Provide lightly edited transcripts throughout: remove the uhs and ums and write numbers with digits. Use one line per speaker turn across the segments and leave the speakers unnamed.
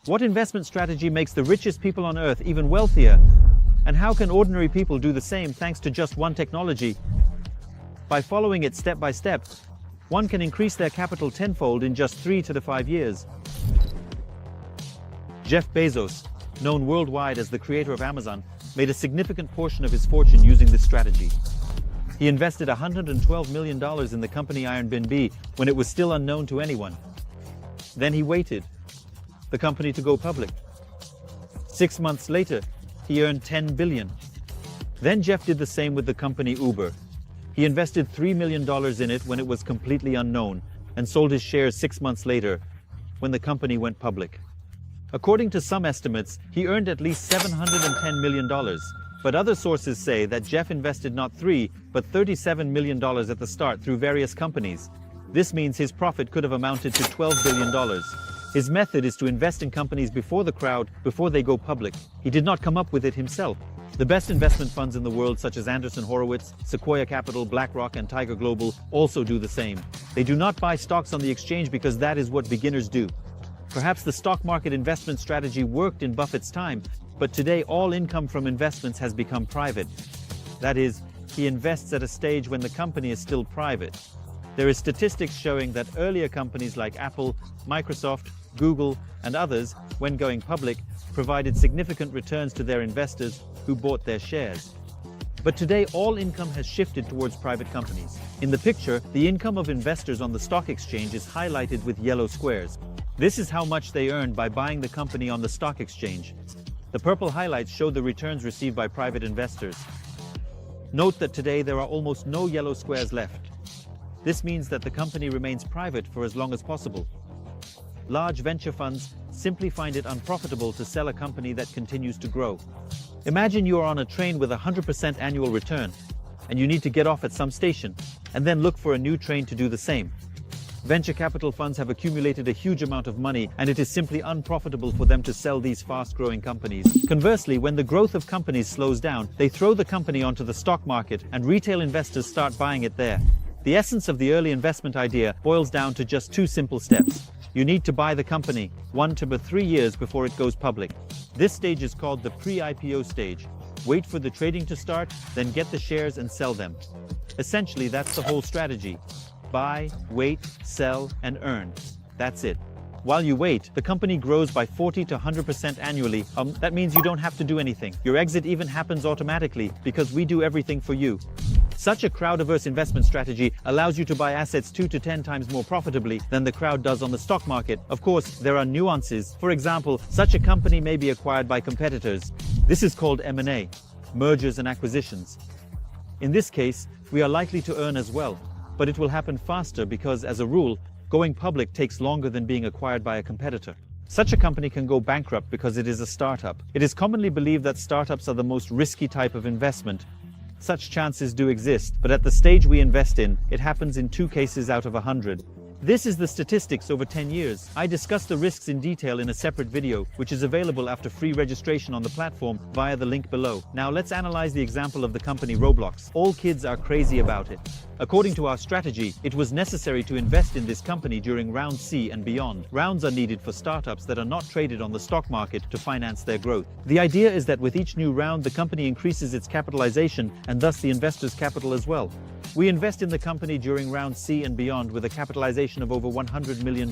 What investment strategy makes the richest people on Earth even wealthier? And how can ordinary people do the same thanks to just one technology? By following it step by step, one can increase their capital tenfold in just 3 to 5 years. Jeff Bezos, known worldwide as the creator of Amazon, made a significant portion of his fortune using this strategy. He invested $112 million in the company AirBnB when it was still unknown to anyone. Then he waited the company to go public. 6 months later, he earned $10 billion. Then Jeff did the same with the company Uber. He invested $3 million in it when it was completely unknown and sold his shares 6 months later when the company went public. According to some estimates, he earned at least $710 million. But other sources say that Jeff invested not $3, but $37 million at the start through various companies. This means his profit could have amounted to $12 billion. His method is to invest in companies before the crowd, before they go public. He did not come up with it himself. The best investment funds in the world, such as Andreessen Horowitz, Sequoia Capital, BlackRock, and Tiger Global, also do the same. They do not buy stocks on the exchange because that is what beginners do. Perhaps the stock market investment strategy worked in Buffett's time, but today all income from investments has become private. That is, he invests at a stage when the company is still private. There is statistics showing that earlier companies like Apple, Microsoft, Google, and others, when going public, provided significant returns to their investors who bought their shares. But today all income has shifted towards private companies. In the picture, the income of investors on the stock exchange is highlighted with yellow squares. This is how much they earned by buying the company on the stock exchange. The purple highlights show the returns received by private investors. Note that today there are almost no yellow squares left. This means that the company remains private for as long as possible. Large venture funds simply find it unprofitable to sell a company that continues to grow. Imagine you are on a train with a 100% annual return, and you need to get off at some station, and then look for a new train to do the same. Venture capital funds have accumulated a huge amount of money, and it is simply unprofitable for them to sell these fast-growing companies. Conversely, when the growth of companies slows down, they throw the company onto the stock market, and retail investors start buying it there. The essence of the early investment idea boils down to just 2 simple steps. You need to buy the company 1 to 3 years before it goes public. This stage is called the pre-IPO stage. Wait for the trading to start, then get the shares and sell them. Essentially, that's the whole strategy. Buy, wait, sell, and earn. That's it. While you wait, the company grows by 40 to 100% annually. That means you don't have to do anything. Your exit even happens automatically because we do everything for you. Such a crowd-averse investment strategy allows you to buy assets 2 to 10 times more profitably than the crowd does on the stock market. Of course, there are nuances. For example, such a company may be acquired by competitors. This is called M&A, mergers and acquisitions. In this case, we are likely to earn as well, but it will happen faster because, as a rule, going public takes longer than being acquired by a competitor. Such a company can go bankrupt because it is a startup. It is commonly believed that startups are the most risky type of investment. Such chances do exist, but at the stage we invest in, it happens in 2 cases out of 100. This is the statistics over 10 years. I discuss the risks in detail in a separate video, which is available after free registration on the platform via the link below. Now let's analyze the example of the company Roblox. All kids are crazy about it. According to our strategy, it was necessary to invest in this company during round C and beyond. Rounds are needed for startups that are not traded on the stock market to finance their growth. The idea is that with each new round, the company increases its capitalization and thus the investor's capital as well. We invest in the company during round C and beyond with a capitalization of over $100 million.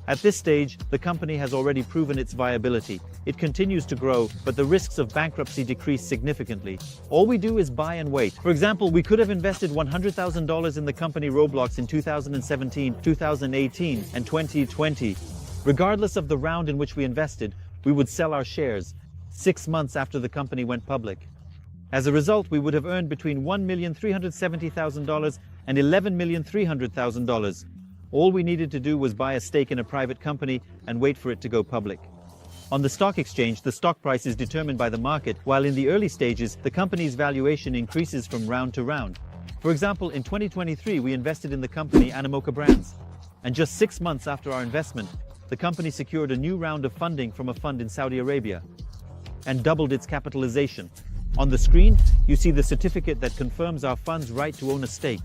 At this stage, the company has already proven its viability. It continues to grow, but the risks of bankruptcy decrease significantly. All we do is buy and wait. For example, we could have invested $100,000 in the company Roblox in 2017, 2018, and 2020. Regardless of the round in which we invested, we would sell our shares 6 months after the company went public. As a result, we would have earned between $1,370,000 and $11,300,000. All we needed to do was buy a stake in a private company and wait for it to go public. On the stock exchange, the stock price is determined by the market, while in the early stages, the company's valuation increases from round to round. For example, in 2023, we invested in the company Animoca Brands. And just 6 months after our investment, the company secured a new round of funding from a fund in Saudi Arabia and doubled its capitalization. On the screen, you see the certificate that confirms our fund's right to own a stake.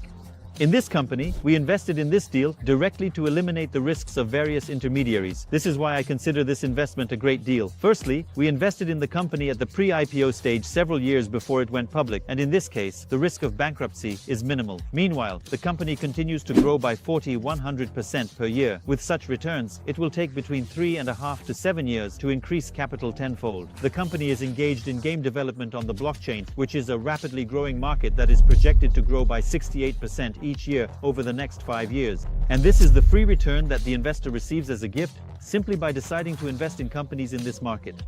In this company, we invested in this deal directly to eliminate the risks of various intermediaries. This is why I consider this investment a great deal. Firstly, we invested in the company at the pre-IPO stage several years before it went public, and in this case, the risk of bankruptcy is minimal. Meanwhile, the company continues to grow by 100% per year. With such returns, it will take between 3.5 to 7 years to increase capital tenfold. The company is engaged in game development on the blockchain, which is a rapidly growing market that is projected to grow by 68% each year over the next 5 years. And this is the free return that the investor receives as a gift simply by deciding to invest in companies in this market.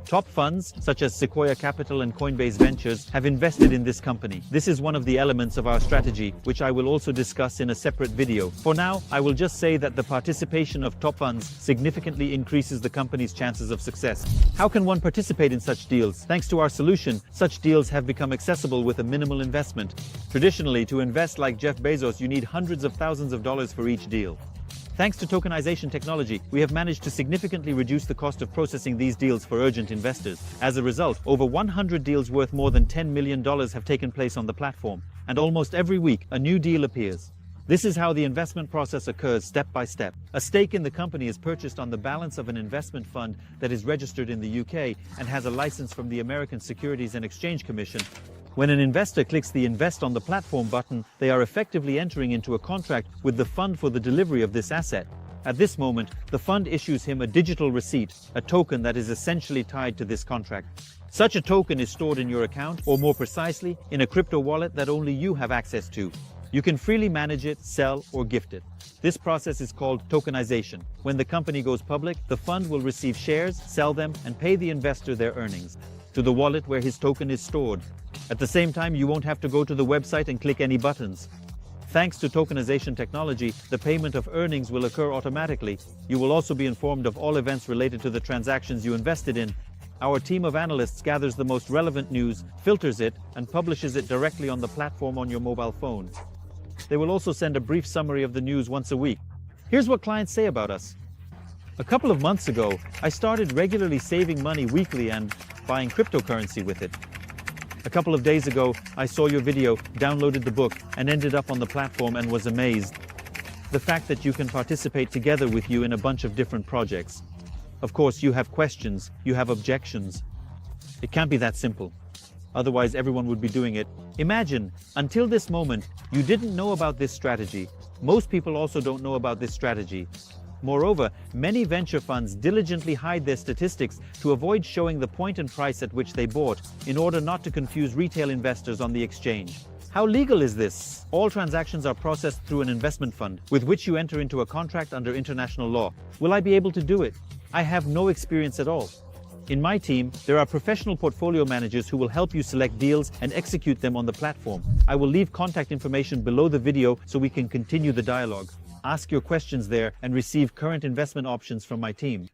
Top funds, such as Sequoia Capital and Coinbase Ventures, have invested in this company. This is one of the elements of our strategy, which I will also discuss in a separate video. For now, I will just say that the participation of top funds significantly increases the company's chances of success. How can one participate in such deals? Thanks to our solution, such deals have become accessible with a minimal investment. Traditionally, to invest like Jeff Bezos, you need hundreds of thousands of dollars for each deal. Thanks to tokenization technology, we have managed to significantly reduce the cost of processing these deals for urgent investors. As a result, over 100 deals worth more than $10 million have taken place on the platform, and almost every week, a new deal appears. This is how the investment process occurs step by step. A stake in the company is purchased on the balance of an investment fund that is registered in the UK and has a license from the American Securities and Exchange Commission. When an investor clicks the Invest on the platform button, they are effectively entering into a contract with the fund for the delivery of this asset. At this moment, the fund issues him a digital receipt, a token that is essentially tied to this contract. Such a token is stored in your account, or more precisely, in a crypto wallet that only you have access to. You can freely manage it, sell, or gift it. This process is called tokenization. When the company goes public, the fund will receive shares, sell them, and pay the investor their earnings to the wallet where his token is stored. At the same time, you won't have to go to the website and click any buttons. Thanks to tokenization technology, the payment of earnings will occur automatically. You will also be informed of all events related to the transactions you invested in. Our team of analysts gathers the most relevant news, filters it, and publishes it directly on the platform on your mobile phone. They will also send a brief summary of the news once a week. Here's what clients say about us. A couple of months ago, I started regularly saving money weekly and buying cryptocurrency with it. A couple of days ago, I saw your video, downloaded the book, and ended up on the platform and was amazed. The fact that you can participate together with you in a bunch of different projects. Of course, you have questions, you have objections. It can't be that simple. Otherwise, everyone would be doing it. Imagine, until this moment, you didn't know about this strategy. Most people also don't know about this strategy. Moreover, many venture funds diligently hide their statistics to avoid showing the point and price at which they bought, in order not to confuse retail investors on the exchange. How legal is this? All transactions are processed through an investment fund, with which you enter into a contract under international law. Will I be able to do it? I have no experience at all. In my team, there are professional portfolio managers who will help you select deals and execute them on the platform. I will leave contact information below the video so we can continue the dialogue. Ask your questions there and receive current investment options from my team.